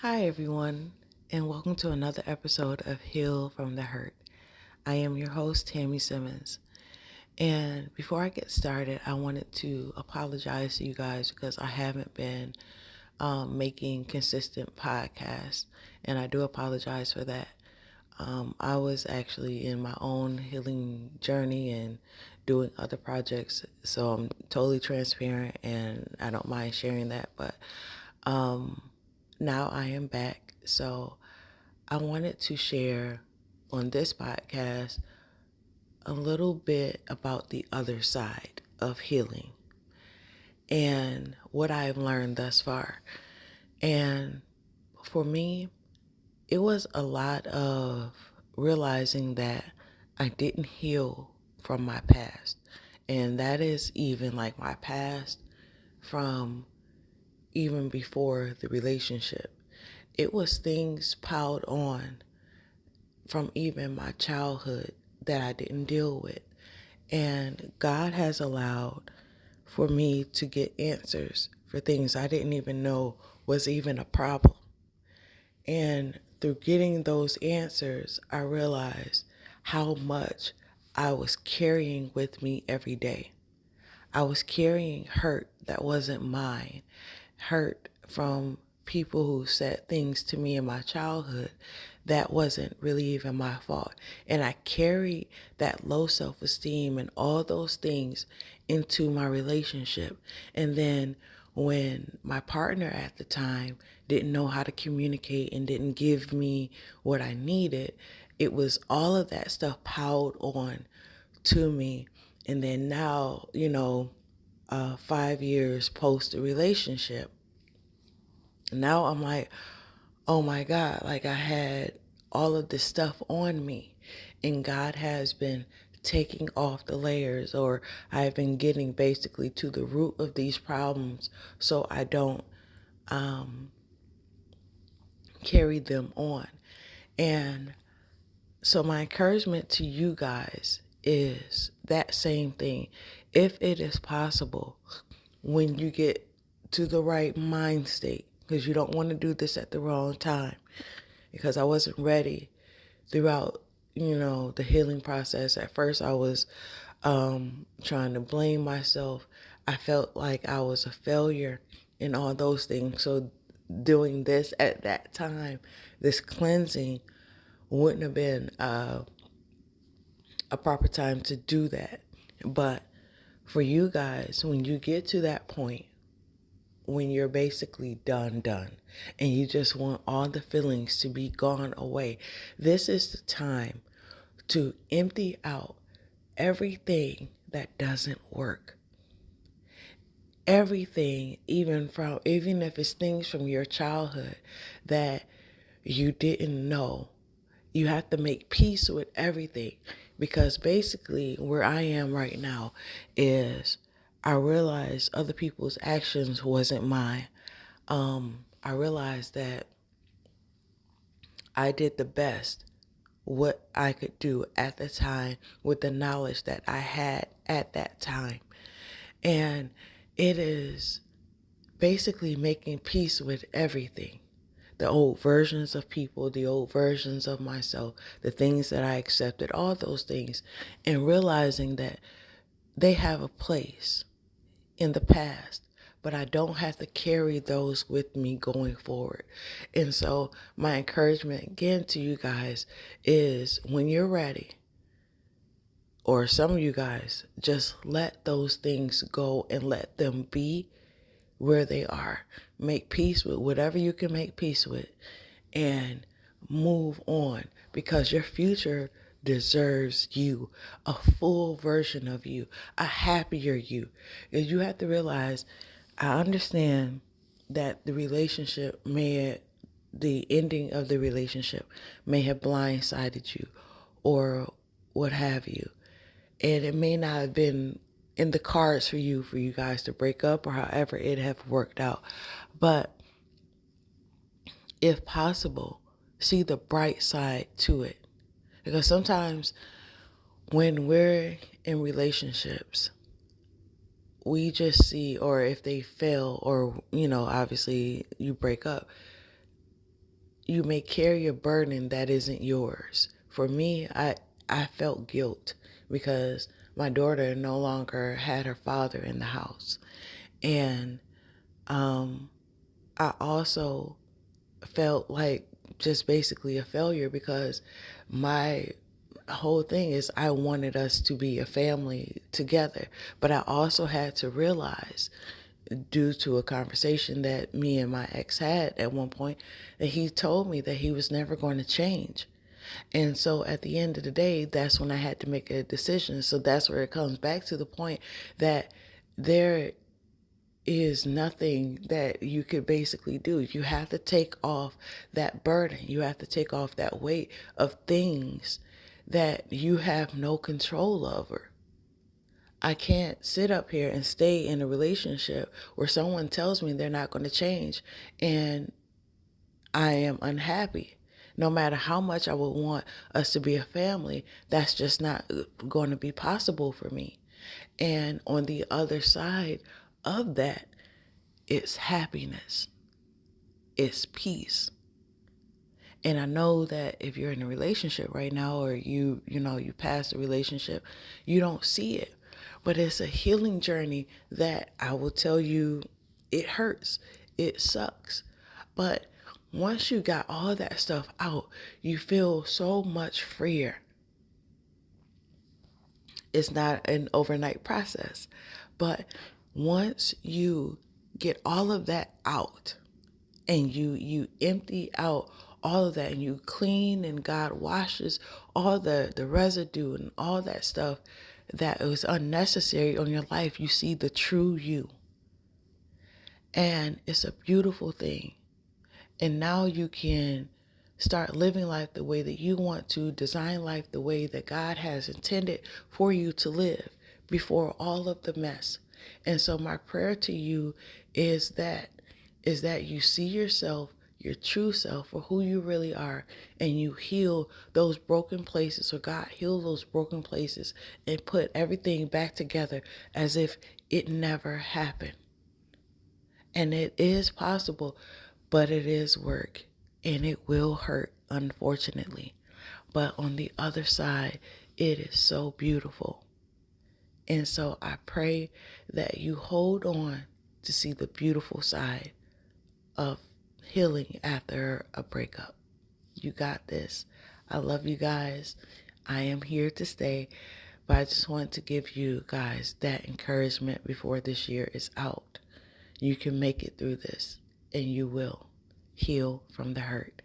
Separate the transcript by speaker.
Speaker 1: Hi, everyone, and welcome to another episode of Heal from the Hurt. I am your host, Tammy Simmons. And before I get started, I wanted to apologize to you guys because I haven't been making consistent podcasts, and I do apologize for that. I was actually in my own healing journey and doing other projects, so I'm totally transparent and I don't mind sharing that. But now I am back, so I wanted to share on this podcast a little bit about the other side of healing and what I've learned thus far. And for me, it was a lot of realizing that I didn't heal from my past. And that is even like my past from even before the relationship. It was things piled on from even my childhood that I didn't deal with. And God has allowed for me to get answers for things I didn't even know was even a problem. And through getting those answers, I realized how much I was carrying with me every day. I was carrying hurt that wasn't mine, hurt from people who said things to me in my childhood that wasn't really even my fault. And I carried that low self-esteem and all those things into my relationship. And then when my partner at the time didn't know how to communicate and didn't give me what I needed, it was all of that stuff piled on to me. And then now, 5 years post the relationship, now I'm like, oh my God, like I had all of this stuff on me, and God has been taking off the layers, or I've been getting basically to the root of these problems so I don't carry them on. And so my encouragement to you guys is that same thing. If it is possible, when you get to the right mind state, because you don't want to do this at the wrong time, because I wasn't ready throughout, the healing process. At first, I was trying to blame myself. I felt like I was a failure and all those things. So doing this at that time, this cleansing, wouldn't have been a proper time to do that. But for you guys, when you get to that point, when you're basically done, and you just want all the feelings to be gone away, this is the time to empty out everything that doesn't work. Everything, even if it's things from your childhood that you didn't know. You have to make peace with everything, because basically where I am right now is I realized other people's actions wasn't mine. I realized that I did the best what I could do at the time with the knowledge that I had at that time. And it is basically making peace with everything. The old versions of people, the old versions of myself, the things that I accepted, all those things, and realizing that they have a place in the past, but I don't have to carry those with me going forward. And so my encouragement again to you guys is, when you're ready, or some of you guys, just let those things go and let them be where they are. Make peace with whatever you can make peace with and move on, because your future deserves you, a full version of you, a happier you. And you have to realize, I understand that the ending of the relationship may have blindsided you or what have you. And it may not have been in the cards for you guys to break up, or however it have worked out. But if possible, see the bright side to it. Because sometimes when we're in relationships, we just see, or if they fail, or, obviously you break up, you may carry a burden that isn't yours. For me, I felt guilt because my daughter no longer had her father in the house. And I also felt like just basically a failure because my whole thing is I wanted us to be a family together. But I also had to realize, due to a conversation that me and my ex had at one point, that he told me that he was never going to change. And so at the end of the day, that's when I had to make a decision. So that's where it comes back to the point that there is nothing that you could basically do. You have to take off that burden. You have to take off that weight of things that you have no control over. I can't sit up here and stay in a relationship where someone tells me they're not going to change and I am unhappy. No matter how much I would want us to be a family, that's just not going to be possible for me. And on the other side of that, it's happiness, it's peace. And I know that if you're in a relationship right now, or you passed a relationship, you don't see it. But it's a healing journey that I will tell you, it hurts. It sucks. But once you got all that stuff out, you feel so much freer. It's not an overnight process. But once you get all of that out, and you empty out all of that, and you clean, and God washes all the residue and all that stuff that was unnecessary on your life, you see the true you. And it's a beautiful thing. And now you can start living life the way that you want to, design life the way that God has intended for you to live before all of the mess. And so my prayer to you is that you see yourself, your true self, for who you really are, and you heal those broken places, or God heal those broken places, and put everything back together as if it never happened. And it is possible, but it is work, and it will hurt, unfortunately. But on the other side, it is so beautiful. And so I pray that you hold on to see the beautiful side of healing after a breakup. You got this. I love you guys. I am here to stay, but I just want to give you guys that encouragement before this year is out. You can make it through this, and you will heal from the hurt.